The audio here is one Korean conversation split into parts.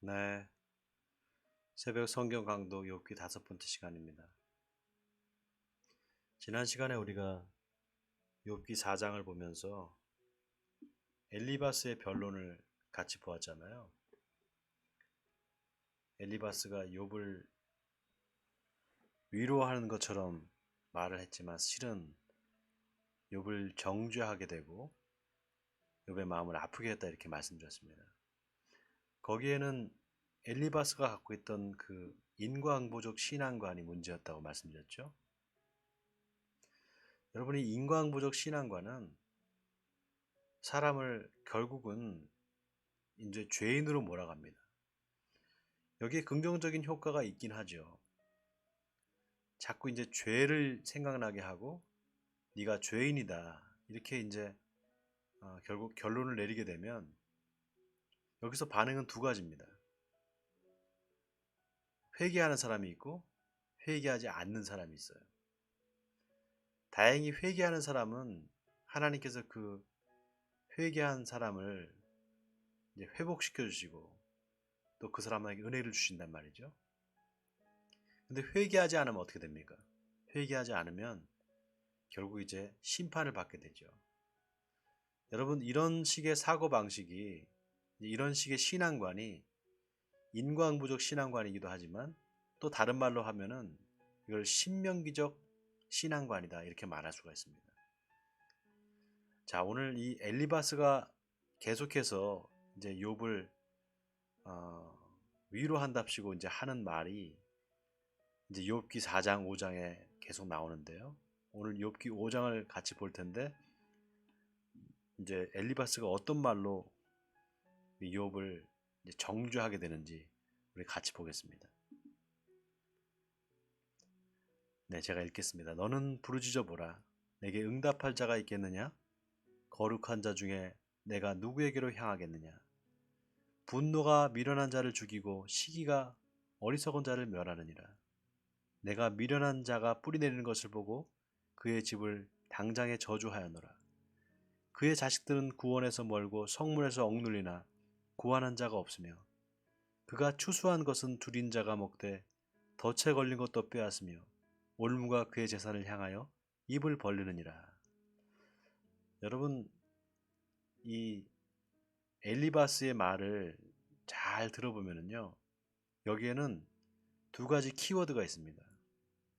네, 새벽 성경 강도 욥기 5번째 시간입니다. 지난 시간에 우리가 욥기 4장을 보면서 엘리바스의 변론을 같이 보았잖아요. 엘리바스가 욥을 위로하는 것처럼 말을 했지만 실은 욥을 정죄하게 되고 욥의 마음을 아프게 했다 이렇게 말씀드렸습니다. 거기에는 엘리바스가 갖고 있던 그 인과응보적 신앙관이 문제였다고 말씀드렸죠. 여러분이 인과응보적 신앙관은 사람을 결국은 이제 죄인으로 몰아갑니다. 여기에 긍정적인 효과가 있긴 하죠. 자꾸 이제 죄를 생각나게 하고 네가 죄인이다 이렇게 이제 결국 결론을 내리게 되면 여기서 반응은 두 가지입니다. 회개하는 사람이 있고 회개하지 않는 사람이 있어요. 다행히 회개하는 사람은 하나님께서 그 회개한 사람을 이제 회복시켜 주시고 또 그 사람에게 은혜를 주신단 말이죠. 근데 회개하지 않으면 어떻게 됩니까? 회개하지 않으면 결국 이제 심판을 받게 되죠. 여러분, 이런 식의 사고방식이, 이런 식의 신앙관이 인과응보적 신앙관이기도 하지만 또 다른 말로 하면은 이걸 신명기적 신앙관이다 이렇게 말할 수가 있습니다. 자, 오늘 이 엘리바스가 계속해서 이제 욥을 위로한답시고 이제 하는 말이 이제 욥기 4장 5장에 계속 나오는데요. 오늘 욥기 5장을 같이 볼 텐데 이제 엘리바스가 어떤 말로 욥을 정죄하게 되는지 우리 같이 보겠습니다. 네, 제가 읽겠습니다. 너는 부르짖어 보라. 내게 응답할 자가 있겠느냐? 거룩한 자 중에 내가 누구에게로 향하겠느냐? 분노가 미련한 자를 죽이고 시기가 어리석은 자를 멸하느니라. 내가 미련한 자가 뿌리내리는 것을 보고 그의 집을 당장에 저주하였노라. 그의 자식들은 구원에서 멀고 성문에서 억눌리나 구하는 자가 없으며 그가 추수한 것은 줄인 자가 먹되 덫에 걸린 것도 빼앗으며 올무가 그의 재산을 향하여 입을 벌리느니라. 여러분, 이 엘리바스의 말을 잘 들어보면요, 여기에는 두 가지 키워드가 있습니다.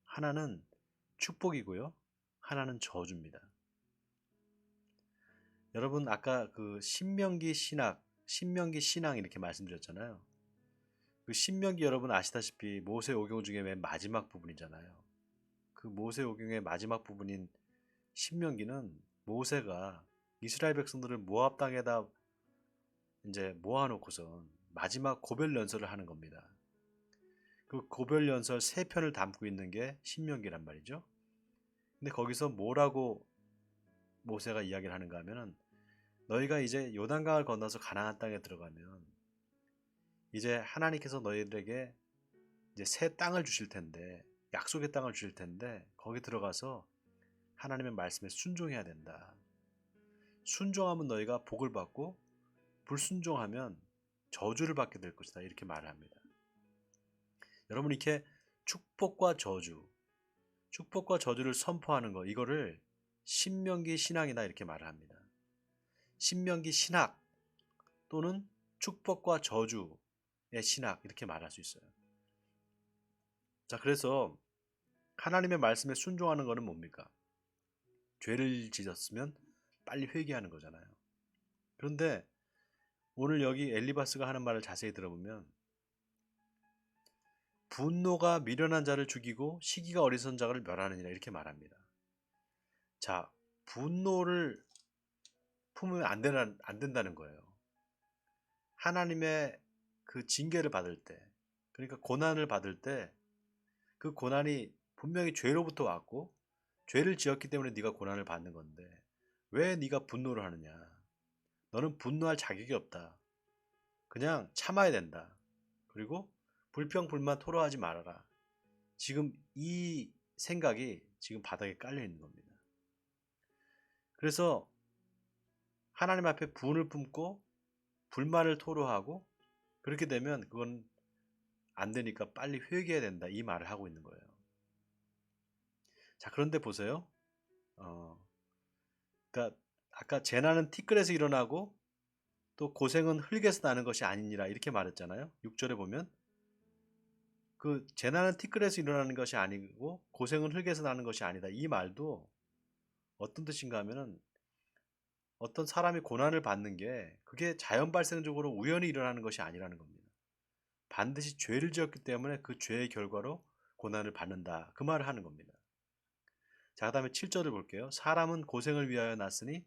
하나는 축복이고요, 하나는 저주입니다. 여러분, 아까 그 신명기 신앙 이렇게 말씀드렸잖아요. 그 신명기 여러분 아시다시피 모세오경 중에 맨 마지막 부분이잖아요. 그 모세오경의 마지막 부분인 신명기는 모세가 이스라엘 백성들을 모압 땅에다 이제 모아놓고선 마지막 고별 연설을 하는 겁니다. 그 고별 연설 3편을 담고 있는 게 신명기란 말이죠. 근데 거기서 뭐라고 모세가 이야기를 하는가 하면은 너희가 이제 요단강을 건너서 가나안 땅에 들어가면 이제 하나님께서 너희들에게 이제 새 땅을 주실 텐데 약속의 땅을 주실 텐데 거기 들어가서 하나님의 말씀에 순종해야 된다. 순종하면 너희가 복을 받고 불순종하면 저주를 받게 될 것이다. 이렇게 말을 합니다. 여러분 이렇게 축복과 저주를 선포하는 거 이거를 신명기 신학이다 이렇게 말을 합니다. 신명기 신학 또는 축복과 저주의 신학 이렇게 말할 수 있어요. 자, 그래서 하나님의 말씀에 순종하는 것은 뭡니까? 죄를 지었으면 빨리 회개하는 거잖아요. 그런데 오늘 여기 엘리바스가 하는 말을 자세히 들어보면 분노가 미련한 자를 죽이고 시기가 어리석은 자를 멸하느니라 이렇게 말합니다. 자, 분노를 품으면 안 된다는 거예요. 하나님의 그 징계를 받을 때, 그러니까 고난을 받을 때 그 고난이 분명히 죄로부터 왔고 죄를 지었기 때문에 네가 고난을 받는 건데 왜 네가 분노를 하느냐? 너는 분노할 자격이 없다. 그냥 참아야 된다. 그리고 불평불만 토로하지 말아라. 지금 이 생각이 지금 바닥에 깔려 있는 겁니다. 그래서 하나님 앞에 분을 품고 불만을 토로하고 그렇게 되면 그건 안 되니까 빨리 회개해야 된다. 이 말을 하고 있는 거예요. 자, 그런데 보세요. 어, 그러니까 아까 재난은 티끌에서 일어나고 또 고생은 흙에서 나는 것이 아니니라 이렇게 말했잖아요. 6절에 보면 그 재난은 티끌에서 일어나는 것이 아니고 고생은 흙에서 나는 것이 아니다. 이 말도 어떤 뜻인가 하면은 어떤 사람이 고난을 받는 게 그게 자연 발생적으로 우연히 일어나는 것이 아니라는 겁니다. 반드시 죄를 지었기 때문에 그 죄의 결과로 고난을 받는다. 그 말을 하는 겁니다. 자, 그 다음에 7절을 볼게요. 사람은 고생을 위하여 났으니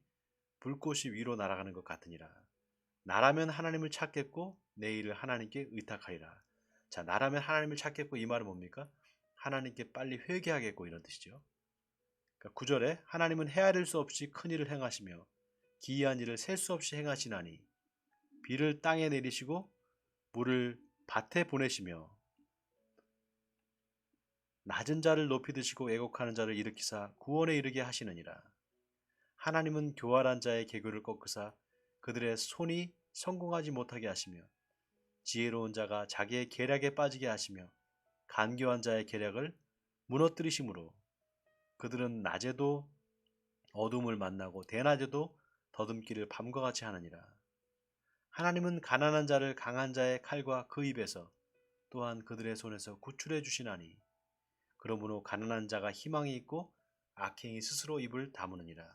불꽃이 위로 날아가는 것 같으니라. 나라면 하나님을 찾겠고 내 일을 하나님께 의탁하리라. 자, 나라면 하나님을 찾겠고 이 말은 뭡니까? 하나님께 빨리 회개하겠고 이런 뜻이죠. 그러니까 9절에 하나님은 헤아릴 수 없이 큰 일을 행하시며 기이한 일을 셀 수 없이 행하시나니 비를 땅에 내리시고 물을 밭에 보내시며 낮은 자를 높이 드시고 애곡하는 자를 일으키사 구원에 이르게 하시느니라. 하나님은 교활한 자의 계교를 꺾으사 그들의 손이 성공하지 못하게 하시며 지혜로운 자가 자기의 계략에 빠지게 하시며 간교한 자의 계략을 무너뜨리심으로 그들은 낮에도 어둠을 만나고 대낮에도 더듬기를 밤과 같이 하느니라. 하나님은 가난한 자를 강한 자의 칼과 그 입에서 또한 그들의 손에서 구출해 주시나니 그러므로 가난한 자가 희망이 있고 악행이 스스로 입을 다무느니라.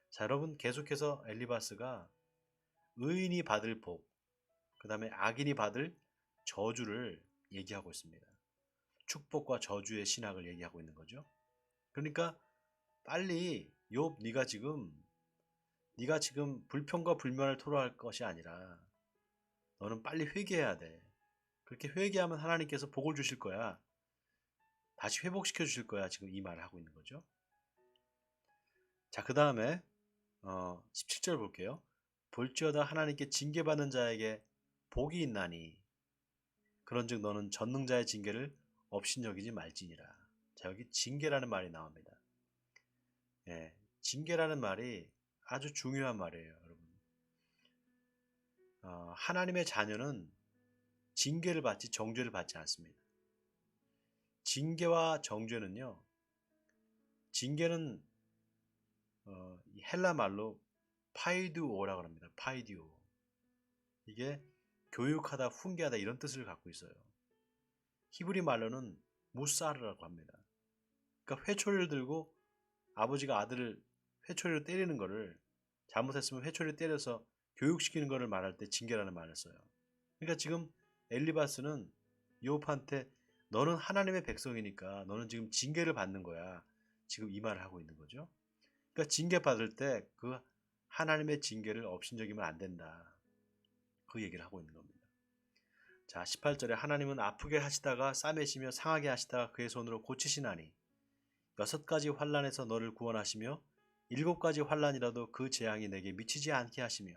자, 여러분 계속해서 엘리바스가 의인이 받을 복, 그 다음에 악인이 받을 저주를 얘기하고 있습니다. 축복과 저주의 신학을 얘기하고 있는 거죠. 그러니까 빨리 욥 네가 지금 불평과 불만을 토로할 것이 아니라 너는 빨리 회개해야 돼. 그렇게 회개하면 하나님께서 복을 주실 거야. 다시 회복시켜 주실 거야. 지금 이 말을 하고 있는 거죠. 자, 그 다음에 17절 볼게요. 볼지어다 하나님께 징계받는 자에게 복이 있나니 그런즉 너는 전능자의 징계를 업신여기지 말지니라. 자, 여기 징계라는 말이 나옵니다. 예, 징계라는 말이 아주 중요한 말이에요, 여러분. 하나님의 자녀는 징계를 받지 정죄를 받지 않습니다. 징계와 정죄는요, 징계는 헬라 말로 파이두오라고 합니다. 파이디오. 이게 교육하다, 훈계하다 이런 뜻을 갖고 있어요. 히브리 말로는 무사르라고 합니다. 그러니까 회초리를 들고 아버지가 아들을 회초리로 때리는 거를 잘못했으면 회초리를 때려서 교육시키는 거를 말할 때 징계라는 말을 써요. 그러니까 지금 엘리바스는 요업한테 너는 하나님의 백성이니까 너는 지금 징계를 받는 거야. 지금 이 말을 하고 있는 거죠. 그러니까 징계 받을 때 그 하나님의 징계를 업신여기면 안 된다. 그 얘기를 하고 있는 겁니다. 자, 18절에 하나님은 아프게 하시다가 싸매시며 상하게 하시다가 그의 손으로 고치시나니 6가지 환난에서 너를 구원하시며 7가지 환난이라도 그 재앙이 내게 미치지 않게 하시며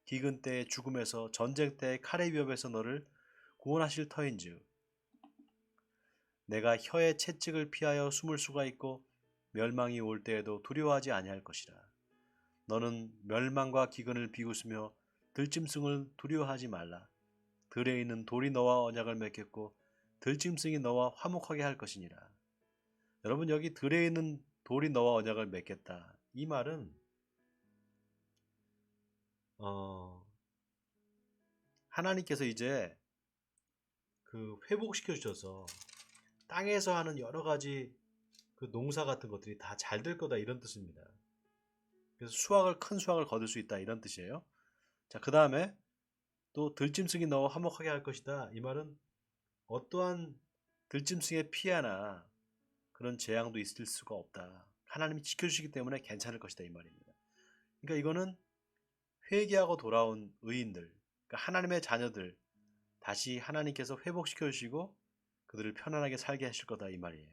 기근 때의 죽음에서 전쟁 때의 칼의 위협에서 너를 구원하실 터인즉 내가 혀의 채찍을 피하여 숨을 수가 있고 멸망이 올 때에도 두려워하지 아니할 것이라. 너는 멸망과 기근을 비웃으며 들짐승을 두려워하지 말라. 들에 있는 돌이 너와 언약을 맺겠고 들짐승이 너와 화목하게 할 것이니라. 여러분 여기 들에 있는 돌이 너와 언약을 맺겠다. 이 말은 하나님께서 이제 그 회복시켜 주셔서 땅에서 하는 여러 가지 그 농사 같은 것들이 다 잘 될 거다 이런 뜻입니다. 그래서 큰 수확을 거둘 수 있다 이런 뜻이에요. 자, 그 다음에 또 들짐승이 너와 화목하게 할 것이다. 이 말은 어떠한 들짐승의 피해나 그런 재앙도 있을 수가 없다. 하나님이 지켜주시기 때문에 괜찮을 것이다 이 말입니다. 그러니까 이거는 회개하고 돌아온 의인들, 그러니까 하나님의 자녀들 다시 하나님께서 회복시켜 주시고 그들을 편안하게 살게 하실 거다 이 말이에요.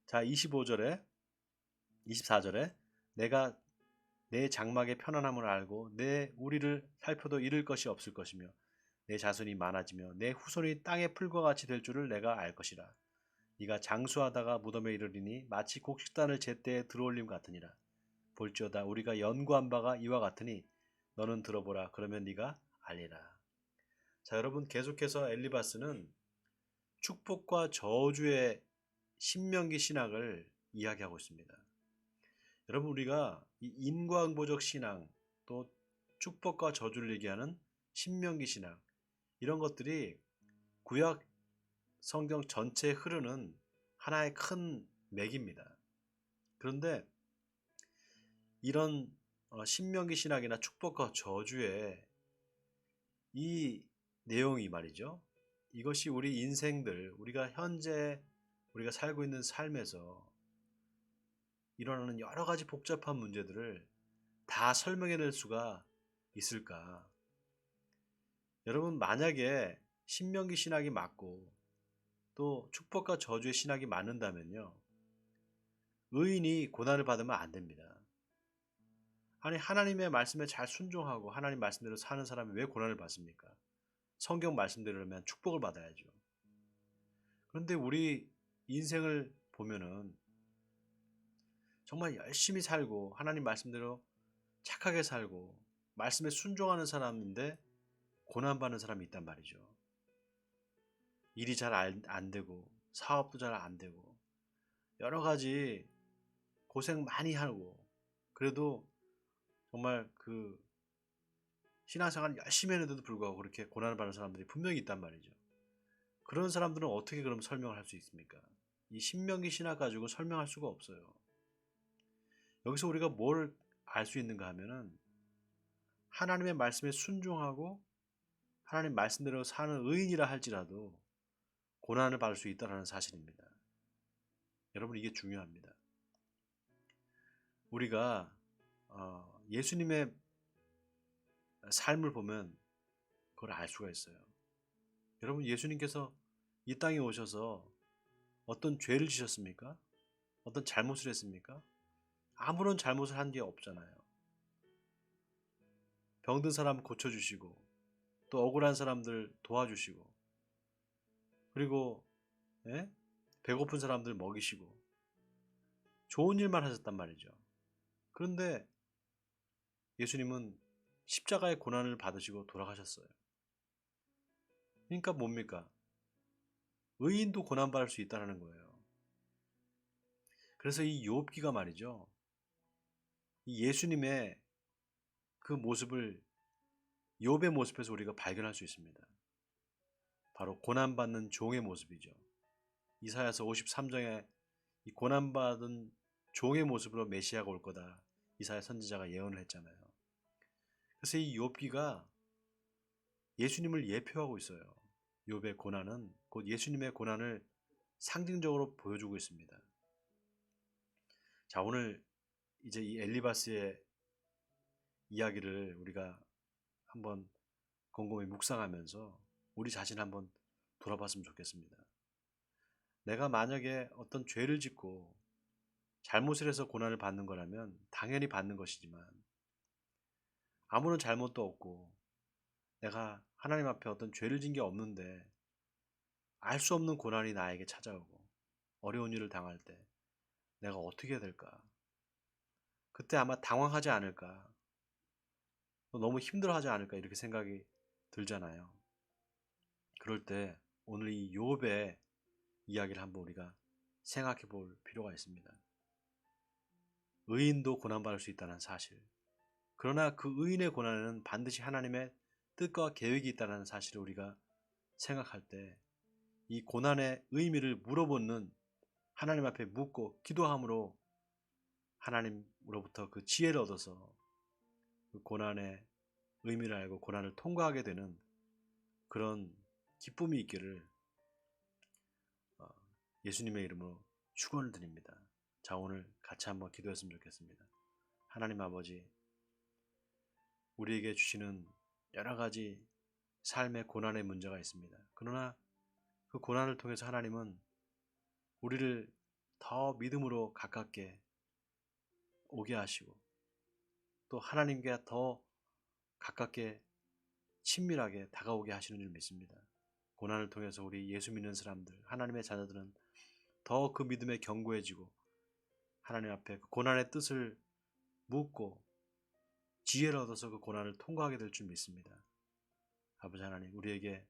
자, 25절에 24절에 내가 내 장막의 편안함을 알고 내 우리를 살펴도 잃을 것이 없을 것이며 내 자손이 많아지며 내 후손이 땅의 풀과 같이 될 줄을 내가 알 것이라. 네가 장수하다가 무덤에 이르리니 마치 곡식단을 제때에 들어올림 같으니라. 볼지어다 우리가 연구한 바가 이와 같으니 너는 들어보라. 그러면 네가 알리라. 자, 여러분 계속해서 엘리바스는 축복과 저주의 신명기 신학을 이야기하고 있습니다. 여러분 우리가 이 인과응보적 신앙 또 축복과 저주를 얘기하는 신명기 신학 이런 것들이 구약 성경 전체에 흐르는 하나의 큰 맥입니다. 그런데 이런 신명기 신학이나 축복과 저주의 이 내용이 말이죠. 이것이 우리 인생들, 우리가 현재 우리가 살고 있는 삶에서 일어나는 여러 가지 복잡한 문제들을 다 설명해낼 수가 있을까? 여러분 만약에 신명기 신학이 맞고 또 축복과 저주의 신학이 맞는다면요. 의인이 고난을 받으면 안 됩니다. 아니 하나님의 말씀에 잘 순종하고 하나님 말씀대로 사는 사람이 왜 고난을 받습니까? 성경 말씀대로라면 축복을 받아야죠. 그런데 우리 인생을 보면은 정말 열심히 살고 하나님 말씀대로 착하게 살고 말씀에 순종하는 사람인데 고난받는 사람이 있단 말이죠. 일이 잘 안 되고 사업도 잘 안 되고 여러 가지 고생 많이 하고 그래도 정말 그 신앙생활 열심히 했는데도 불구하고 그렇게 고난을 받는 사람들이 분명히 있단 말이죠. 그런 사람들은 어떻게 그럼 설명을 할 수 있습니까? 이 신명기 신학 가지고 설명할 수가 없어요. 여기서 우리가 뭘 알 수 있는가 하면은 하나님의 말씀에 순종하고 하나님 말씀대로 사는 의인이라 할지라도 고난을 받을 수 있다는 사실입니다. 여러분 이게 중요합니다. 우리가 예수님의 삶을 보면 그걸 알 수가 있어요. 여러분 예수님께서 이 땅에 오셔서 어떤 죄를 지셨습니까? 어떤 잘못을 했습니까? 아무런 잘못을 한 게 없잖아요. 병든 사람 고쳐주시고 또 억울한 사람들 도와주시고 그리고 예? 배고픈 사람들 먹이시고 좋은 일만 하셨단 말이죠. 그런데 예수님은 십자가의 고난을 받으시고 돌아가셨어요. 그러니까 뭡니까? 의인도 고난받을 수 있다는 거예요. 그래서 이 욥기가 말이죠. 이 예수님의 그 모습을 욥의 모습에서 우리가 발견할 수 있습니다. 바로 고난받는 종의 모습이죠. 이사야서 53장에 이 고난받은 종의 모습으로 메시아가 올 거다. 이사야 선지자가 예언을 했잖아요. 그래서 이 욥기가 예수님을 예표하고 있어요. 욥의 고난은 곧 예수님의 고난을 상징적으로 보여주고 있습니다. 자, 오늘 이제 이 엘리바스의 이야기를 우리가 한번 곰곰이 묵상하면서 우리 자신 한번 돌아봤으면 좋겠습니다. 내가 만약에 어떤 죄를 짓고 잘못을 해서 고난을 받는 거라면 당연히 받는 것이지만 아무런 잘못도 없고 내가 하나님 앞에 어떤 죄를 진 게 없는데 알 수 없는 고난이 나에게 찾아오고 어려운 일을 당할 때 내가 어떻게 해야 될까? 그때 아마 당황하지 않을까? 너무 힘들어하지 않을까? 이렇게 생각이 들잖아요. 그럴 때 오늘 이 욥의 이야기를 한번 우리가 생각해 볼 필요가 있습니다. 의인도 고난받을 수 있다는 사실. 그러나 그 의인의 고난에는 반드시 하나님의 뜻과 계획이 있다는 사실을 우리가 생각할 때 이 고난의 의미를 물어보는 하나님 앞에 묻고 기도함으로 하나님으로부터 그 지혜를 얻어서 그 고난의 의미를 알고 고난을 통과하게 되는 그런 기쁨이 있기를 예수님의 이름으로 축원을 드립니다. 자, 오늘 같이 한번 기도했으면 좋겠습니다. 하나님 아버지, 우리에게 주시는 여러 가지 삶의 고난의 문제가 있습니다. 그러나 그 고난을 통해서 하나님은 우리를 더 믿음으로 가깝게 오게 하시고 또 하나님께 더 가깝게 친밀하게 다가오게 하시는 줄 믿습니다. 고난을 통해서 우리 예수 믿는 사람들, 하나님의 자녀들은 더 그 믿음에 견고해지고 하나님 앞에 그 고난의 뜻을 묻고 지혜를 얻어서 그 고난을 통과하게 될 줄 믿습니다. 아버지 하나님, 우리에게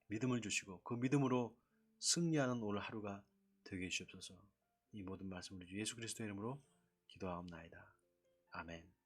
믿음을 주시고 그 믿음으로 승리하는 오늘 하루가 되게 해주옵소서. 이 모든 말씀을 예수 그리스도의 이름으로 기도하옵나이다. 아멘.